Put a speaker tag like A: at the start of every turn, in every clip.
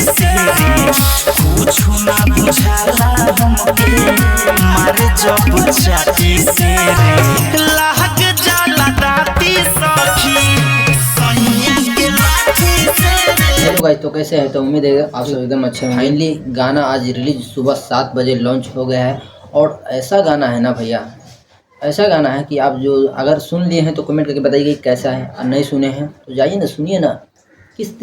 A: से रे कुछ ना बुझाला हमके मारे जब चाटी से रे लहक जाला दाती सखी सैया के लाठी से रे।
B: हेलो गाइस, तो कैसे हैं? तो उम्मीद है आप सब एकदम अच्छे हैं। फाइनली गाना आज रिलीज सुबह 7 बजे लॉन्च हो गया है और ऐसा गाना है ना भैया, ऐसा गाना है कि आप जो अगर सुन लिए हैं तो कमेंट करके बताइए कि कैसा है, और नहीं सुने हैं तो जाइए ना, सुनिए ना। किस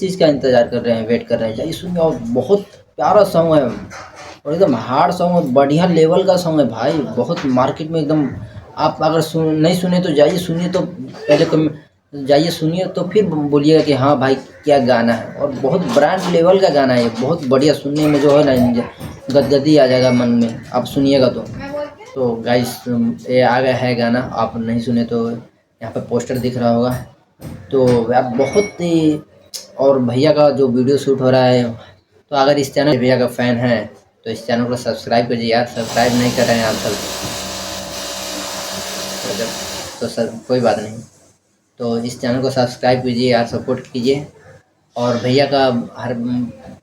B: चीज़ का इंतज़ार कर रहे हैं, वेट कर रहे हैं, जाइए सुनिए। और बहुत प्यारा सॉन्ग है और एकदम हार्ड सॉन्ग है, बढ़िया लेवल का सॉन्ग है भाई। बहुत मार्केट में एकदम, आप अगर नहीं सुने तो जाइए सुनिए, तो पहले जाइए सुनिए तो फिर बोलिएगा कि हाँ भाई क्या गाना है। और बहुत ब्रांड लेवल का गाना है ये, बहुत बढ़िया, सुनने में जो है ना गदगदी आ जाएगा मन में, आप सुनिएगा तो गाइस ये आ गया है गाना। आप नहीं सुने तो यहाँ पे पोस्टर दिख रहा होगा। तो यार बहुत ही, और भैया का जो वीडियो शूट हो रहा है, तो अगर इस चैनल भैया का फ़ैन है तो इस चैनल को सब्सक्राइब कीजिए यार। सब्सक्राइब नहीं कर रहे हैं आप सब तो सर कोई बात नहीं, तो इस चैनल को सब्सक्राइब कीजिए यार, सपोर्ट कीजिए। और भैया का हर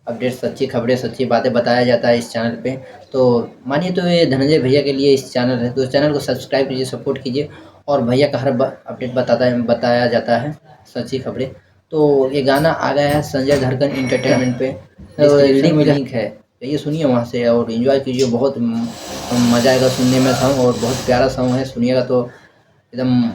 B: अपडेट, सच्ची खबरें, सच्ची बातें बताया जाता है इस चैनल पे। तो मानिए तो ये धनंजय भैया के लिए इस चैनल है, तो इस चैनल को सब्सक्राइब कीजिए, सपोर्ट कीजिए। और भैया का हर अपडेट बताया जाता है, सच्ची खबरें। तो ये गाना आ गया है संजय धड़कन इंटरटेनमेंट पे, तो लिंक है, तो ये सुनिए वहाँ से और इन्जॉय कीजिए। बहुत मज़ा आएगा सुनने में सॉन्ग, और बहुत प्यारा सॉन्ग है, सुनिएगा तो एकदम।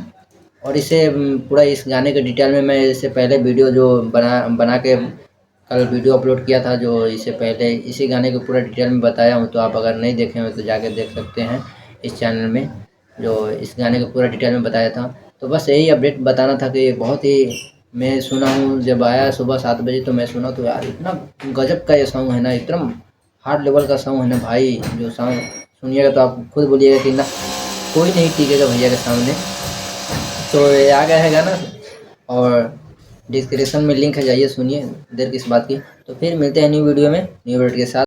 B: और इसे पूरा इस गाने के डिटेल में मैं इससे पहले वीडियो जो बना के कल वीडियो अपलोड किया था, जो इससे पहले इसी गाने को पूरा डिटेल में बताया हूँ। तो आप अगर नहीं देखे हो तो जाके देख सकते हैं इस चैनल में, जो इस गाने को पूरा डिटेल में बताया था। तो बस यही अपडेट बताना था कि बहुत ही, मैं सुना हूँ जब आया सुबह 7 बजे तो मैं सुना, तो यार इतना गजब का ये सॉन्ग है ना, एकदम हार्ड लेवल का सॉन्ग है ना भाई। जो सॉन्ग सुनिएगा तो आप खुद बोलिएगा कि ना कोई नहीं टिकेगा भैया के सामने। तो ये आ गया है गाना, और डिस्क्रिप्शन में लिंक है, जाइए सुनिए, देर किस बात की। तो फिर मिलते हैं न्यू वीडियो में, न्यू अपडेट के साथ।